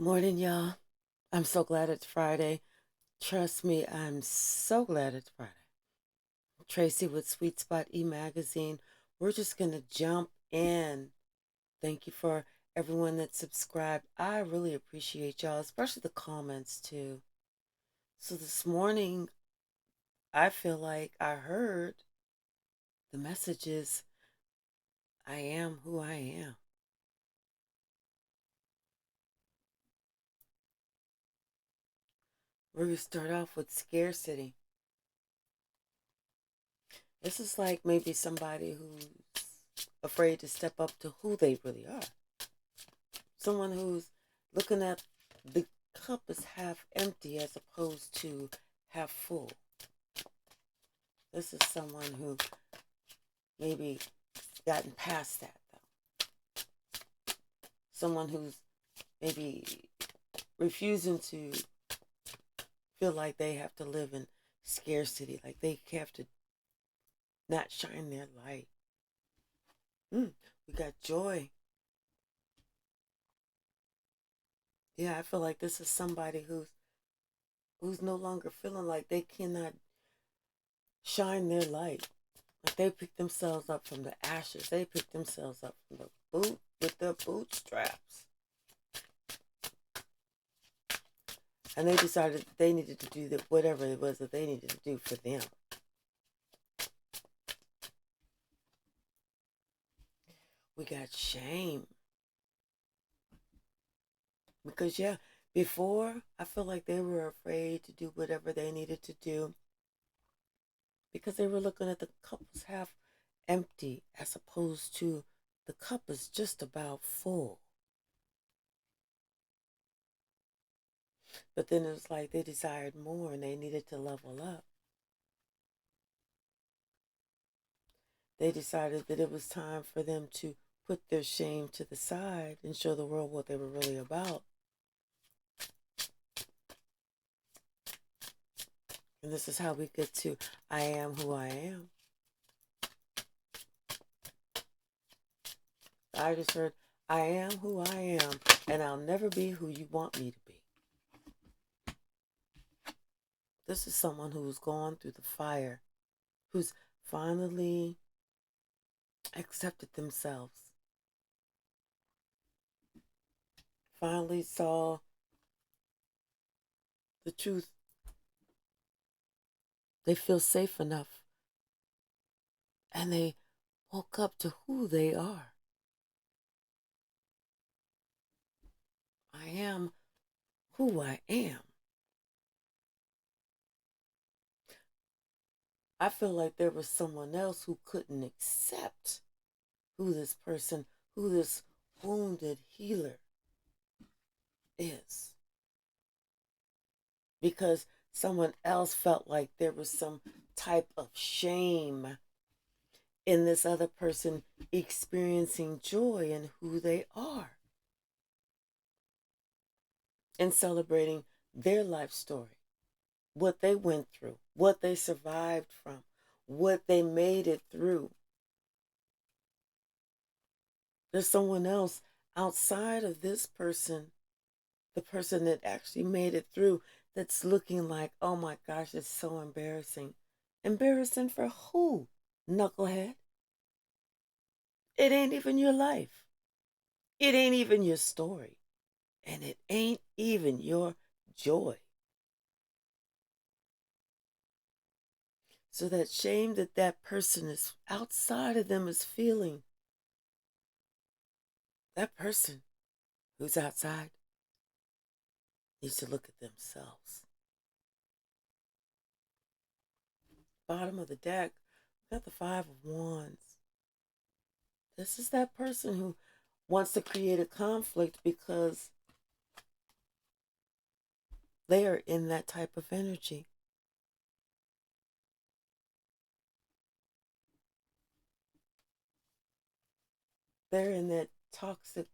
Morning, y'all. I'm so glad it's Friday. Trust me, I'm so glad it's Friday. Tracy with Sweet Spot e-magazine. We're just going to jump in. Thank you for everyone that subscribed. I really appreciate y'all, especially the comments too. So this morning, I feel like I heard the messages, I am who I am. We're going to start off with scarcity. This is like maybe somebody who's afraid to step up to who they really are. Someone who's looking at the cup as half empty as opposed to half full. This is someone who maybe gotten past that, though. Someone who's maybe refusing to feel like they have to live in scarcity, like they have to not shine their light. We got joy. Yeah, I feel like this is somebody who's no longer feeling like they cannot shine their light. Like they picked themselves up from the ashes. They picked themselves up from the boot with their bootstraps. And they decided that they needed to do whatever it was that they needed to do for them. We got shame. Because, yeah, before, I feel like they were afraid to do whatever they needed to do because they were looking at the cup as half empty as opposed to the cup is just about full. But then it was like they desired more and they needed to level up. They decided that it was time for them to put their shame to the side and show the world what they were really about. And this is how we get to I am who I am. I just heard I am who I am and I'll never be who you want me to be. This is someone who's gone through the fire, who's finally accepted themselves, finally saw the truth. They feel safe enough and they woke up to who they are. I am who I am. I feel like there was someone else who couldn't accept who this person, who this wounded healer is. Because someone else felt like there was some type of shame in this other person experiencing joy in who they are and celebrating their life story, what they went through, what they survived from, what they made it through. There's someone else outside of this person, the person that actually made it through, that's looking like, oh my gosh, it's so embarrassing. Embarrassing for who, knucklehead? It ain't even your life. It ain't even your story. And it ain't even your joy. So that shame that that person is outside of them is feeling, that person who's outside needs to look at themselves. Bottom of the deck, we got the Five of Wands. This is that person who wants to create a conflict because they are in that type of energy. They're in that toxic,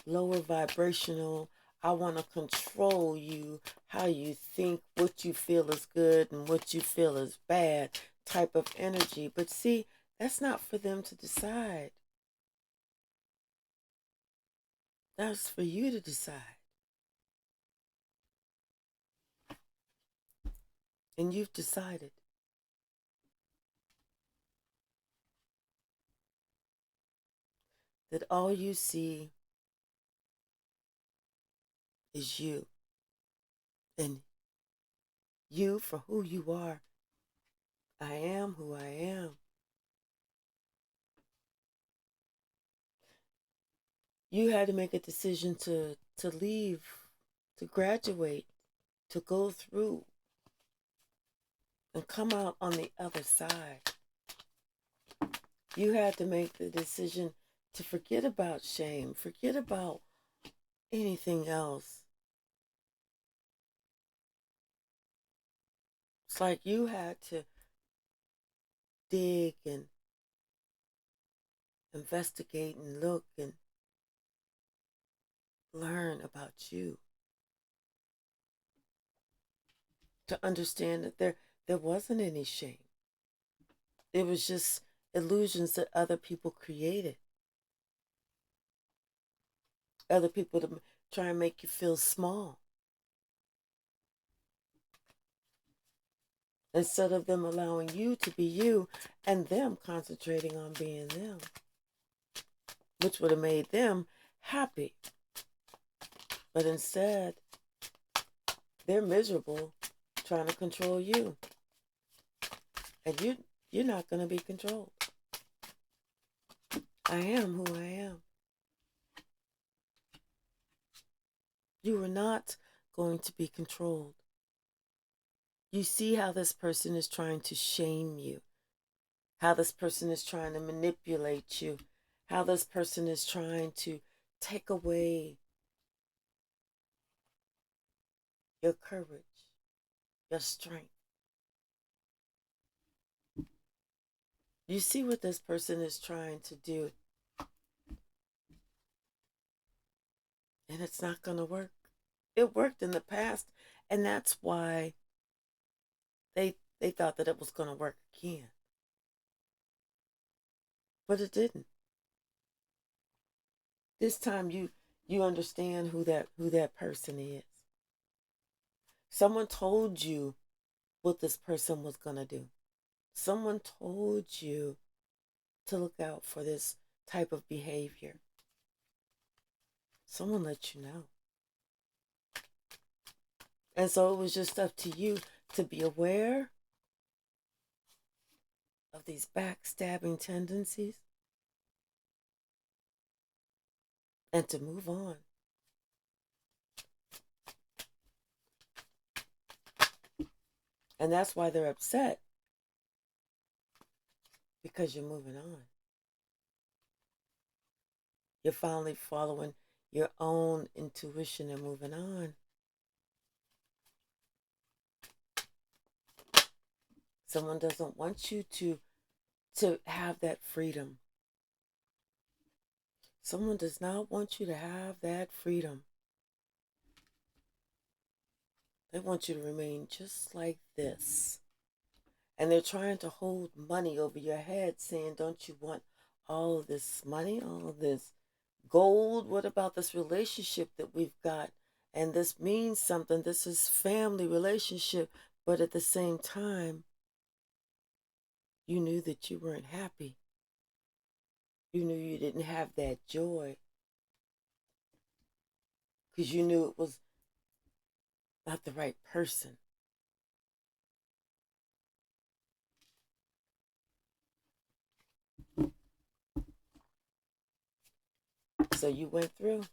lower vibrational, I want to control you, how you think, what you feel is good and what you feel is bad type of energy. But see, that's not for them to decide. That's for you to decide. And you've decided that all you see is you, and you for who you are. I am who I am. You had to make a decision to leave, to graduate, to go through and come out on the other side. You had to make the decision to forget about shame, forget about anything else. It's like you had to dig and investigate and look and learn about you to understand that there wasn't any shame. It was just illusions that other people created. Other people to try and make you feel small. Instead of them allowing you to be you and them concentrating on being them, which would have made them happy. But instead, they're miserable trying to control you. And you're not going to be controlled. I am who I am. You are not going to be controlled. You see how this person is trying to shame you, how this person is trying to manipulate you, how this person is trying to take away your courage, your strength. You see what this person is trying to do, and it's not going to work. It worked in the past, and that's why they thought that it was going to work again. But it didn't. This time you understand who that person is. Someone told you what this person was going to do. Someone told you to look out for this type of behavior. Someone let you know. And so it was just up to you to be aware of these backstabbing tendencies and to move on. And that's why they're upset, because you're moving on. You're finally following your own intuition and moving on. Someone doesn't want you to have that freedom. Someone does not want you to have that freedom. They want you to remain just like this. And they're trying to hold money over your head, saying, don't you want all of this money, all of this gold? What about this relationship that we've got? And this means something. This is family relationship. But at the same time, you knew that you weren't happy. You knew you didn't have that joy. Because you knew it was not the right person. So you went through.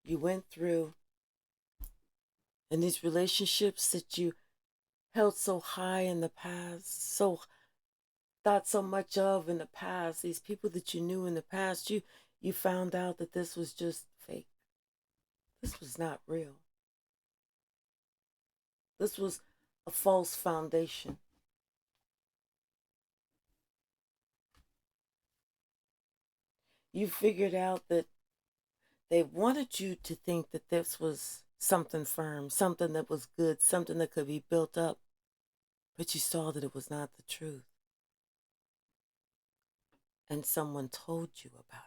You went through. And these relationships that you held so high in the past, so thought so much of in the past, these people that you knew in the past, you found out that this was just fake. This was not real. This was a false foundation. You figured out that they wanted you to think that this was something firm, something that was good, something that could be built up, but you saw that it was not the truth. And someone told you about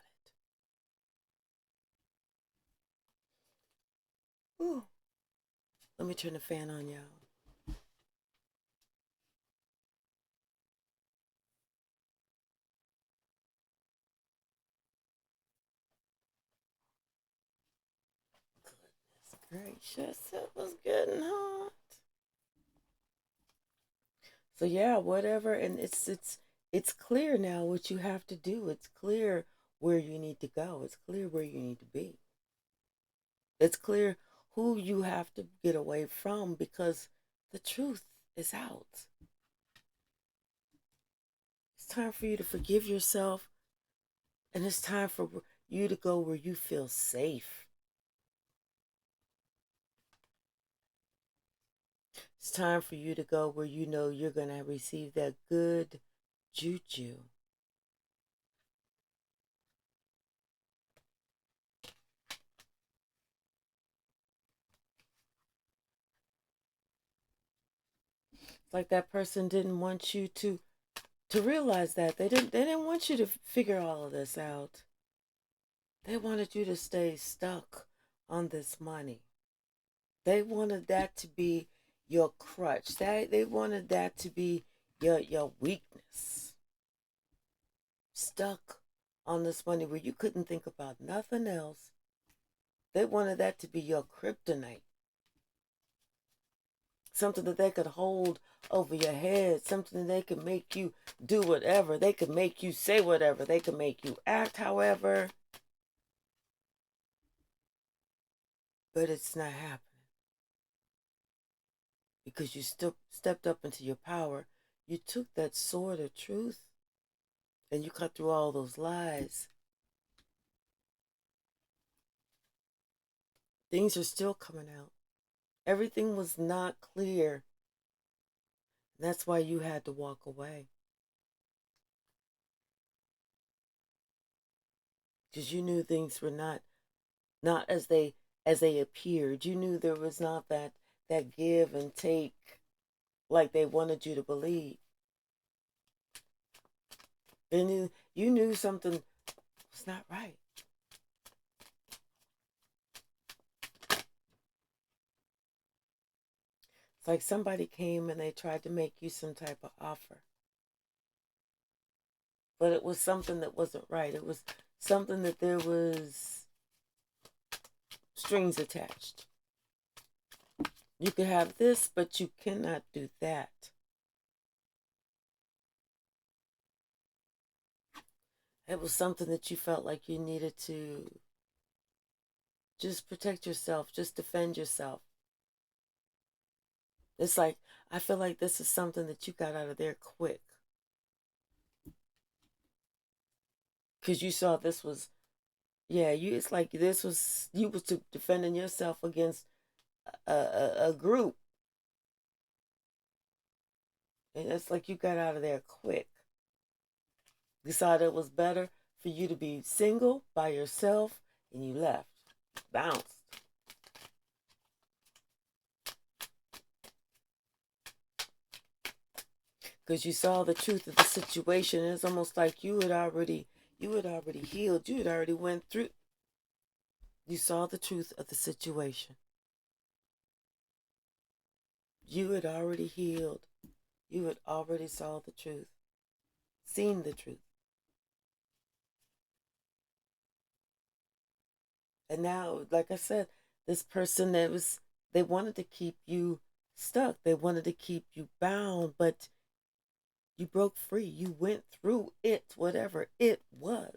it. Ooh. Let me turn the fan on, y'all. Goodness gracious, it was getting hot. So yeah, whatever, and it's clear now what you have to do. It's clear where you need to go. It's clear where you need to be. It's clear who you have to get away from because the truth is out. It's time for you to forgive yourself, and it's time for you to go where you feel safe. It's time for you to go where you know you're going to receive that good juju. It's like that person didn't want you to realize that. They didn't want you to figure all of this out. They wanted you to stay stuck on this money. They wanted that to be your crutch. They wanted that to be your weakness. Stuck on this money where you couldn't think about nothing else. They wanted that to be your kryptonite. Something that they could hold over your head. Something that they could make you do whatever. They could make you say whatever. They could make you act however. But it's not happening. Because you still stepped up into your power. You took that sword of truth and you cut through all those lies. Things are still coming out. Everything was not clear. And that's why you had to walk away. Because you knew things were not as they appeared. You knew there was not that give and take like they wanted you to believe. You knew something was not right. It's like somebody came and they tried to make you some type of offer. But it was something that wasn't right. It was something that there was strings attached. You could have this, but you cannot do that. It was something that you felt like you needed to just protect yourself, just defend yourself. It's like, I feel like this is something that you got out of there quick. Because you saw this was, it's like this was, you was defending yourself against a group. And it's like you got out of there quick. Decided it was better for you to be single by yourself, and you left. Bounced. Because you saw the truth of the situation. It's almost like you had already healed. You had already went through. You saw the truth of the situation. You had already healed. You had already saw the truth, seen the truth. And now, like I said, this person they wanted to keep you stuck. They wanted to keep you bound, but you broke free. You went through it, whatever it was.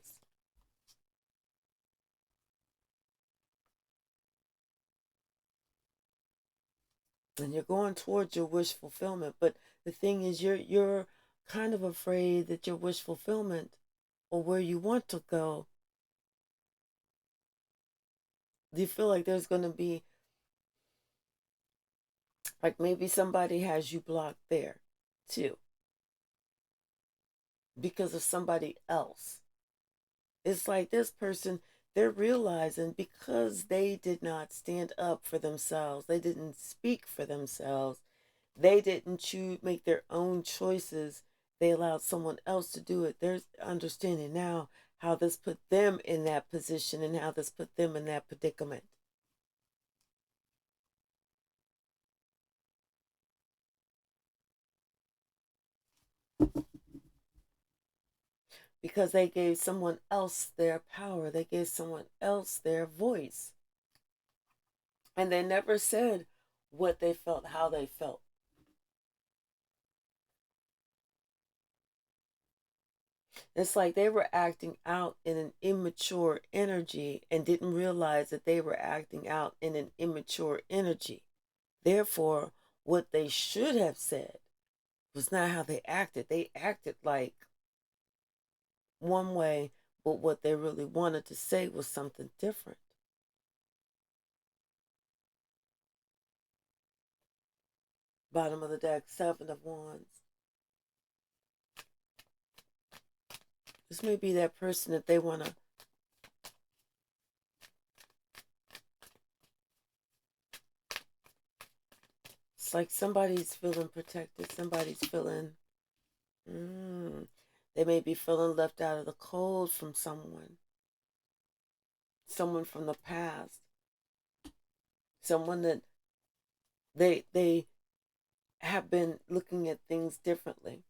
And you're going towards your wish fulfillment. But the thing is, you're kind of afraid that your wish fulfillment or where you want to go, do you feel like there's going to be, like maybe somebody has you blocked there too because of somebody else? It's like this person, they're realizing because they did not stand up for themselves, they didn't speak for themselves, they didn't make their own choices, they allowed someone else to do it. They're understanding now how this put them in that position and how this put them in that predicament. because they gave someone else their power. They gave someone else their voice. And they never said what they felt, how they felt. It's like they were acting out in an immature energy and didn't realize that they were acting out in an immature energy. Therefore, what they should have said was not how they acted. They acted like one way, but what they really wanted to say was something different. Bottom of the deck, Seven of Wands. This may be that person that they want to. It's like somebody's feeling protected. Somebody's feeling. They may be feeling left out of the cold from someone. Someone from the past. Someone that they have been looking at things differently.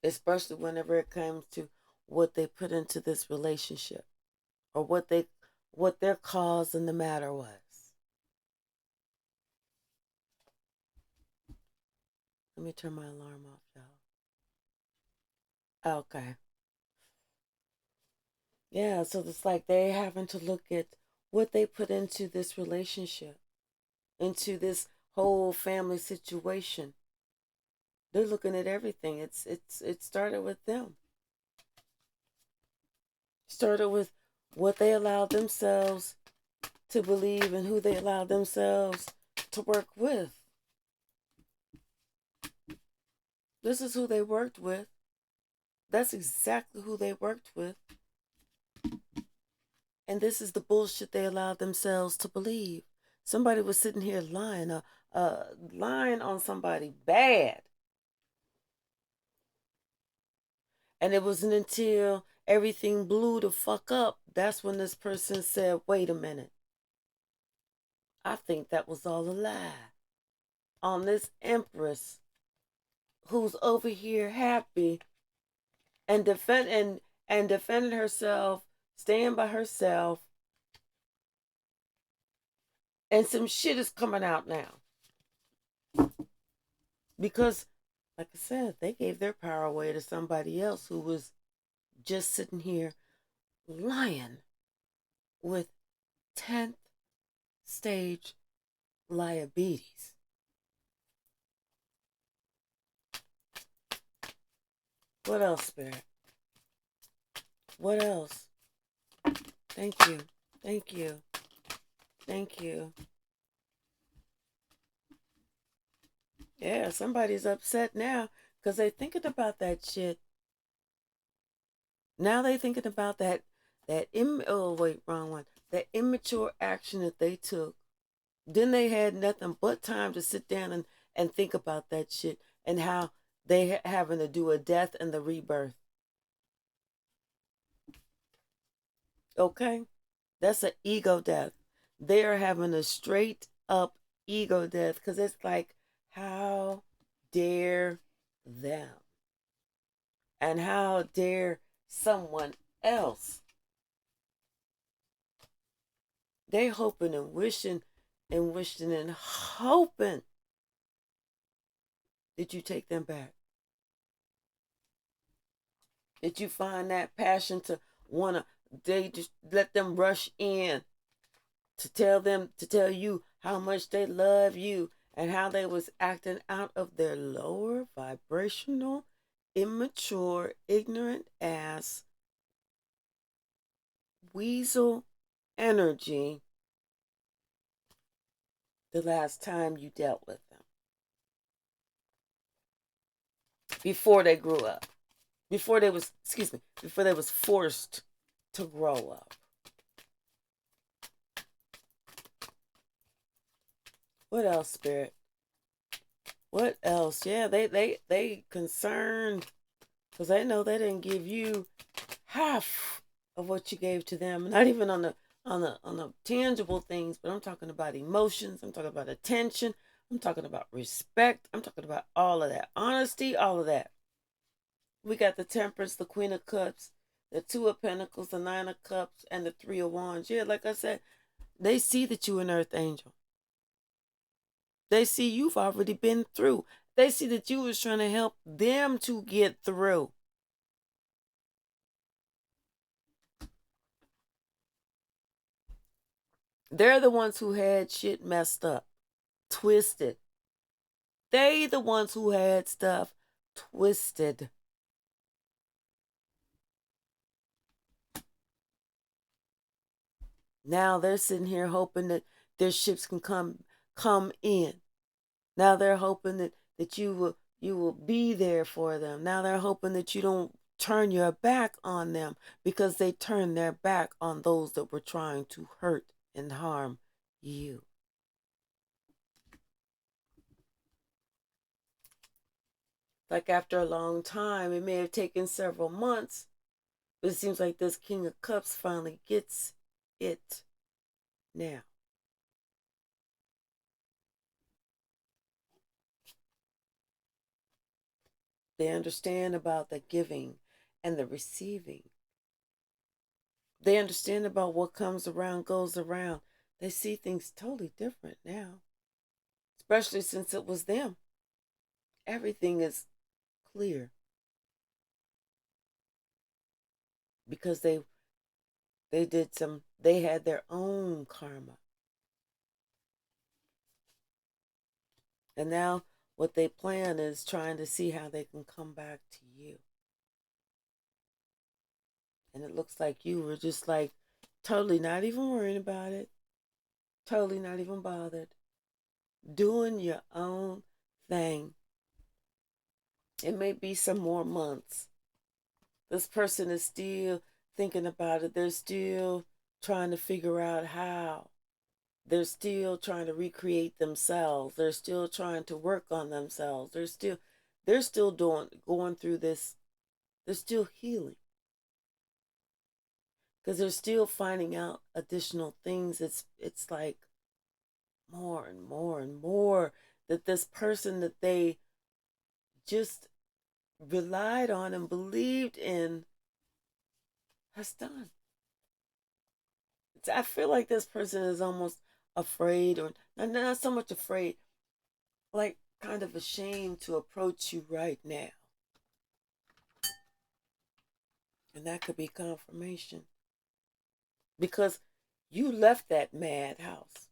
Especially whenever it comes to what they put into this relationship, or what their cause in the matter was. Let me turn my alarm off, y'all. Okay. Yeah, so it's like they having to look at what they put into this relationship, into this whole family situation. They're looking at everything. It started with them. Started with what they allowed themselves to believe and who they allowed themselves to work with. This is who they worked with. That's exactly who they worked with. And this is the bullshit they allowed themselves to believe. Somebody was sitting here lying on somebody bad. And it wasn't until everything blew the fuck up, that's when this person said, wait a minute. I think that was all a lie. On this Empress who's over here happy and defending herself, staying by herself, and some shit is coming out now. Because, like I said, they gave their power away to somebody else who was just sitting here lying with 10th stage diabetes. What else, Spirit? What else? Thank you. Thank you. Thank you. Yeah, somebody's upset now because they're thinking about that shit. Now they thinking about that oh wait, wrong one. That immature action that they took. Then they had nothing but time to sit down and think about that shit and how they having to do a death and the rebirth. Okay? That's an ego death. They are having a straight up ego death because it's like, how dare them? And how dare someone else? They hoping and wishing and hoping that you take them back. That you find that passion to wanna, they just let them rush in to tell you how much they love you and how they was acting out of their lower vibrational, immature, ignorant ass weasel energy the last time you dealt with them. Before they grew up. Before they was forced to grow up. What else, Spirit? What else? Yeah, they concerned because they know they didn't give you half of what you gave to them. Not even on the tangible things, but I'm talking about emotions. I'm talking about attention. I'm talking about respect. I'm talking about all of that. Honesty, all of that. We got the Temperance, the Queen of Cups, the Two of Pentacles, the Nine of Cups, and the Three of Wands. Yeah, like I said, they see that you're an earth angel. They see you've already been through. They see that you was trying to help them to get through. They're the ones who had shit messed up, twisted. They the ones who had stuff twisted. Now they're sitting here hoping that their ships can come in. Now they're hoping that you will be there for them. Now they're hoping that you don't turn your back on them, because they turned their back on those that were trying to hurt and harm you. Like after a long time, it may have taken several months, but it seems like this King of Cups finally gets it now. They understand about the giving and the receiving. They understand about what comes around goes around. They see things totally different now, especially since it was them. Everything is clear because they had their own karma. And now what they plan is trying to see how they can come back to you. And it looks like you were just like totally not even worrying about it, totally not even bothered, doing your own thing. It may be some more months. This person is still thinking about it. They're still trying to figure out how. They're still trying to recreate themselves. They're still trying to work on themselves. They're still going through this. They're still healing, because they're still finding out additional things. It's like more and more and more that this person that they just relied on and believed in has done. I feel like this person is almost afraid, or not so much afraid, like kind of ashamed to approach you right now. And that could be confirmation, because you left that madhouse.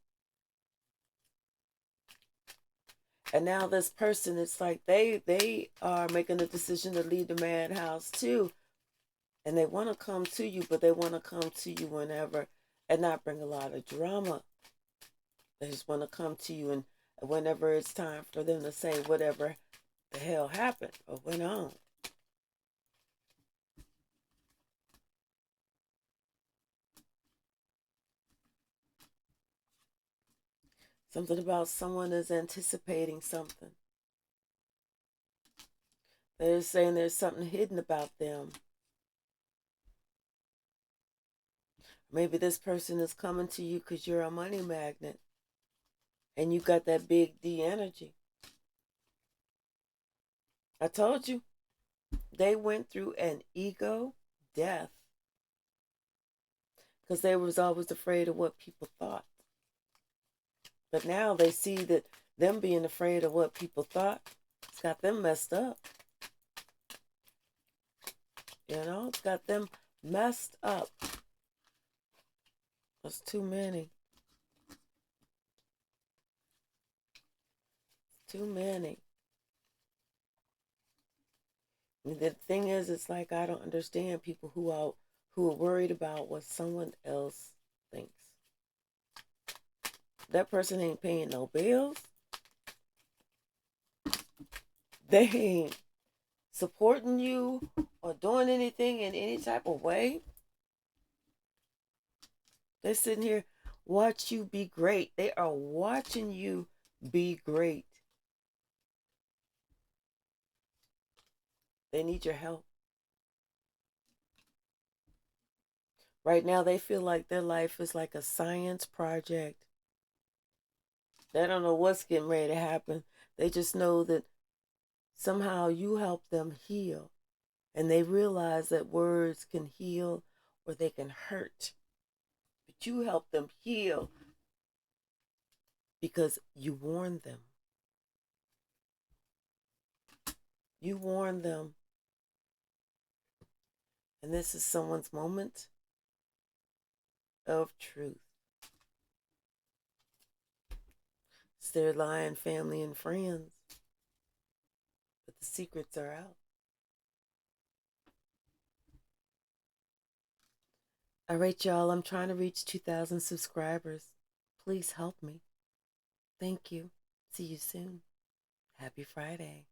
And now this person, it's like they are making a decision to leave the madhouse too. And they want to come to you, but they want to come to you whenever and not bring a lot of drama. They just want to come to you, and whenever it's time for them to say whatever the hell happened or went on. Something about someone is anticipating something. They're saying there's something hidden about them. Maybe this person is coming to you because you're a money magnet and you got that big D energy. I told you, they went through an ego death because they was always afraid of what people thought. But now they see that them being afraid of what people thought, it's got them messed up. It's got them messed up. That's too many. Too many. And the thing is, it's like I don't understand people who are worried about what someone else thinks. That person ain't paying no bills. They ain't supporting you or doing anything in any type of way. They're sitting here watch you be great. They are watching you be great. They need your help. Right now, they feel like their life is like a science project. They don't know what's getting ready to happen. They just know that somehow you help them heal. And they realize that words can heal or they can hurt. But you help them heal because you warn them. You warn them. And this is someone's moment of truth. It's their lying family and friends. But the secrets are out. All right, y'all. I'm trying to reach 2,000 subscribers. Please help me. Thank you. See you soon. Happy Friday.